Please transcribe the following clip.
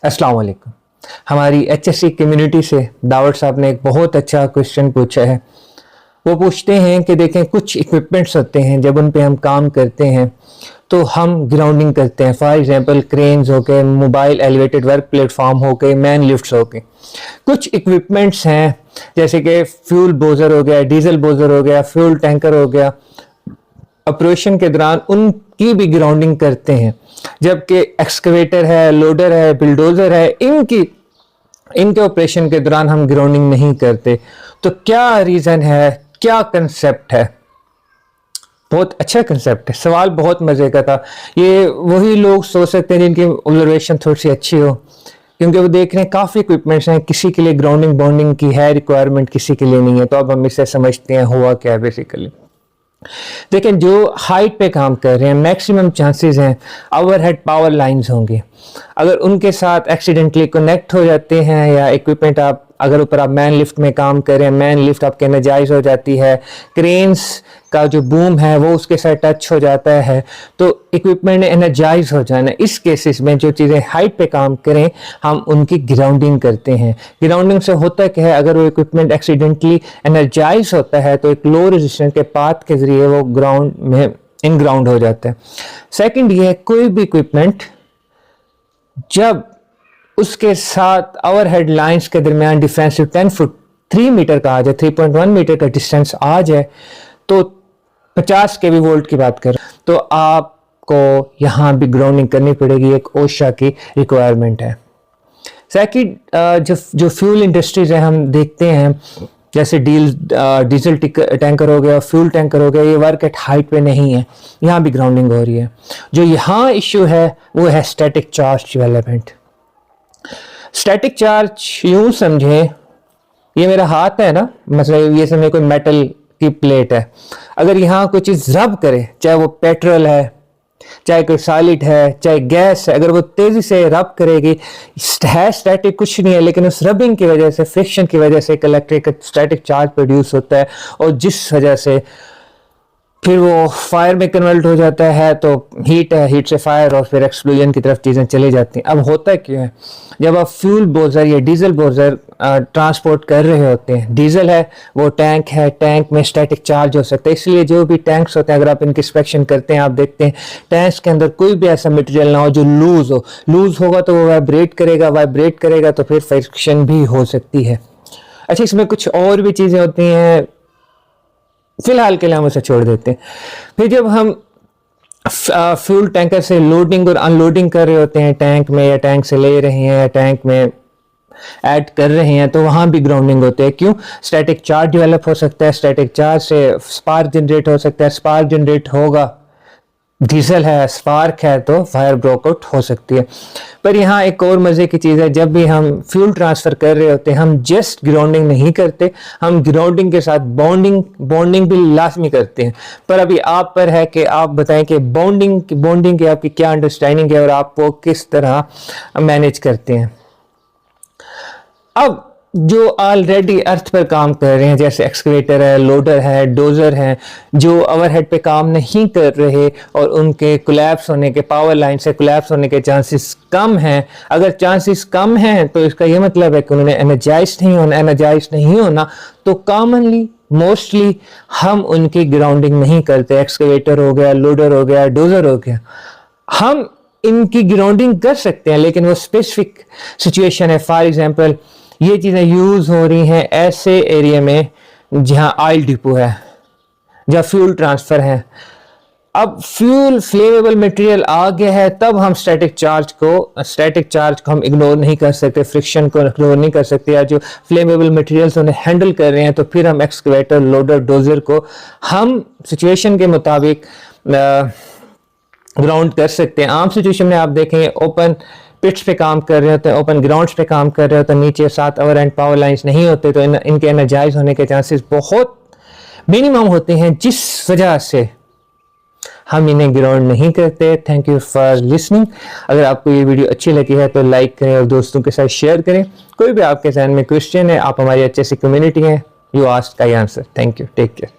अस्सलाम वालेकुम। हमारी एचएससी कम्युनिटी से दावड़ साहब ने एक बहुत अच्छा क्वेश्चन पूछा है। वो पूछते हैं कि देखें, कुछ इक्विपमेंट्स होते हैं जब उन पे हम काम करते हैं तो हम ग्राउंडिंग करते हैं। फॉर एग्जांपल क्रेन्स हो गए, मोबाइल एलिवेटेड वर्क प्लेटफॉर्म हो गए, मैन लिफ्ट्स हो गए। कुछ इक्विपमेंट्स हैं जैसे कि फ्यूल बोजर हो गया, डीजल बोजर हो गया, फ्यूल टैंकर हो गया, ऑपरेशन के दौरान उनकी भी ग्राउंडिंग करते हैं। जबकि एक्सकवेटर है, लोडर है, बिल्डोजर है, इनके ऑपरेशन के दौरान हम ग्राउंडिंग नहीं करते। तो क्या रीज़न है, क्या कंसेप्ट है? बहुत अच्छा कंसेप्ट है। सवाल बहुत मज़े का था। ये वही लोग सोच सकते हैं जिनकी ऑब्जर्वेशन थोड़ी सी अच्छी हो, क्योंकि वो देख रहे हैं काफ़ी इक्विपमेंट्स हैं, किसी के लिए ग्राउंडिंग बॉन्डिंग की है रिक्वायरमेंट, किसी के लिए नहीं है। तो अब हम इसे समझते हैं हुआ क्या है। बेसिकली देखें, जो हाइट पे काम कर रहे हैं मैक्सिमम चांसेस हैं ओवरहेड पावर लाइंस होंगे। अगर उनके साथ एक्सीडेंटली कनेक्ट हो जाते हैं या इक्विपमेंट अगर ऊपर आप मैन लिफ्ट में काम कर रहे हैं, मैन लिफ्ट आपके एनर्जाइज हो जाती है, क्रेन्स का जो बूम है वो उसके साथ टच हो जाता है, तो इक्विपमेंट ने एनर्जाइज हो जाना। इस केसेस में जो चीज़ें हाइट पे काम करें हम उनकी ग्राउंडिंग करते हैं। ग्राउंडिंग से होता क्या है, अगर वो इक्विपमेंट एक्सीडेंटली एनर्जाइज होता है तो एक लो रेजिस्टेंस के पाथ के जरिए वो ग्राउंड में इन ग्राउंड हो जाता है। सेकेंड ये है, कोई भी इक्विपमेंट जब उसके साथ ओवरहेड लाइंस के दरमियान डिफेंसिव 10 फुट 3 मीटर का आ जाए, 3.1 मीटर का डिस्टेंस आ जाए, तो 50 केवी वोल्ट की बात करें तो आपको यहां भी ग्राउंडिंग करनी पड़ेगी। एक ओशा की रिक्वायरमेंट है। सेकंड, जो फ्यूल इंडस्ट्रीज है हम देखते हैं, जैसे डीजल टैंकर हो गया, फ्यूल टैंकर हो गया, ये वर्क एट हाइट पे नहीं है, यहाँ भी ग्राउंडिंग हो रही है। जो यहाँ इश्यू है वो है static charge development. Static charge यूं समझे, ये मेरा हाथ है ना, मतलब ये समझे कोई मेटल की प्लेट है, अगर यहाँ कोई चीज रब करे, चाहे वो पेट्रोल है, चाहे कोई सॉलिड है, चाहे गैस है, अगर वो तेजी से रब करेगी, है स्टैटिक कुछ नहीं है, लेकिन उस रबिंग की वजह से, फ्रिक्शन की वजह से एक इलेक्ट्रिक स्टैटिक चार्ज प्रोड्यूस होता है, और जिस वजह से फिर वो फायर में कन्वर्ट हो जाता है। तो हीट है, हीट से फायर, और फिर एक्सप्लोजन की तरफ चीज़ें चली जाती हैं। अब होता क्यों है, जब आप फ्यूल बोजर या डीजल बोजर ट्रांसपोर्ट कर रहे होते हैं, डीजल है, वो टैंक है, टैंक में स्टैटिक चार्ज हो सकता है। इसलिए जो भी टैंक्स होते हैं, अगर आप इनकी इंस्पेक्शन करते हैं, आप देखते हैं टैंक्स के अंदर कोई भी ऐसा मटेरियल ना हो जो लूज हो। लूज होगा तो वो वाइब्रेट करेगा तो फिर फ्रिक्शन भी हो सकती है। अच्छा, इसमें कुछ और भी चीज़ें होती हैं, फिलहाल के लिए हम उसे छोड़ देते हैं। फिर जब हम फ्यूल टैंकर से लोडिंग और अनलोडिंग कर रहे होते हैं टैंक में, या टैंक से ले रहे हैं या टैंक में ऐड कर रहे हैं, तो वहां भी ग्राउंडिंग होते हैं। क्यों? स्टैटिक चार्ज डेवलप हो सकता है, स्टैटिक चार्ज से स्पार्क जनरेट हो सकता है, स्पार्क जनरेट होगा, डीजल है, स्पार्क है, तो फायर ब्रोकआउट हो सकती है। पर यहाँ एक और मजे की चीज़ है, जब भी हम फ्यूल ट्रांसफर कर रहे होते हैं हम जस्ट ग्राउंडिंग नहीं करते, हम ग्राउंडिंग के साथ बॉन्डिंग भी लाजमी करते हैं। पर अभी आप पर है कि आप बताएं कि बॉन्डिंग की आपकी क्या अंडरस्टैंडिंग है और आप वो किस तरह मैनेज करते हैं। अब जो ऑलरेडी अर्थ पर काम कर रहे हैं, जैसे एक्सकवेटर है, लोडर है, डोजर है, जो ओवरहेड पे काम नहीं कर रहे और उनके कोलैप्स होने के, पावर लाइन से कोलैप्स होने के चांसेस कम हैं। अगर चांसेस कम हैं तो इसका ये मतलब है कि उन्होंने एनर्जाइज नहीं होना, तो कॉमनली मोस्टली हम उनकी ग्राउंडिंग नहीं करते। एक्सकवेटर हो गया, लोडर हो गया, डोजर हो गया, हम इनकी ग्राउंडिंग कर सकते हैं, लेकिन वो स्पेसिफिक सिचुएशन है। फॉर एग्जांपल, ये चीज़ें यूज़ हो रही हैं ऐसे एरिया में जहां ऑयल डिपो है, जहां फ्यूल ट्रांसफ़र है। अब फ्यूल फ्लेमेबल मटेरियल आ गया है, तब हम स्टैटिक चार्ज को हम इग्नोर नहीं कर सकते, फ्रिक्शन को इग्नोर नहीं कर सकते, या जो फ्लेमेबल मटेरियल्स उन्हें हैंडल कर रहे हैं, तो फिर हम एक्सकवेटर, लोडर, डोजर को हम सिचुएशन के मुताबिक ग्राउंड कर सकते हैं। आम सिचुएशन में आप देखेंगे ओपन पिट्स पे काम कर रहे होते हैं, ओपन ग्राउंड्स पे काम कर रहे होते हैं, नीचे साथ ओवर एंड पावर लाइंस नहीं होते, तो इनके एनर्जाइज होने के चांसेस बहुत मिनिमम होते हैं, जिस वजह से हम इन्हें ग्राउंड नहीं करते। Thank you for listening. अगर आपको ये वीडियो अच्छी लगी है तो लाइक करें और दोस्तों के साथ शेयर करें। कोई भी आपके जहन में क्वेश्चन है, आप हमारी एचएससी कम्युनिटी हैं, you ask I answer. Thank you, take care.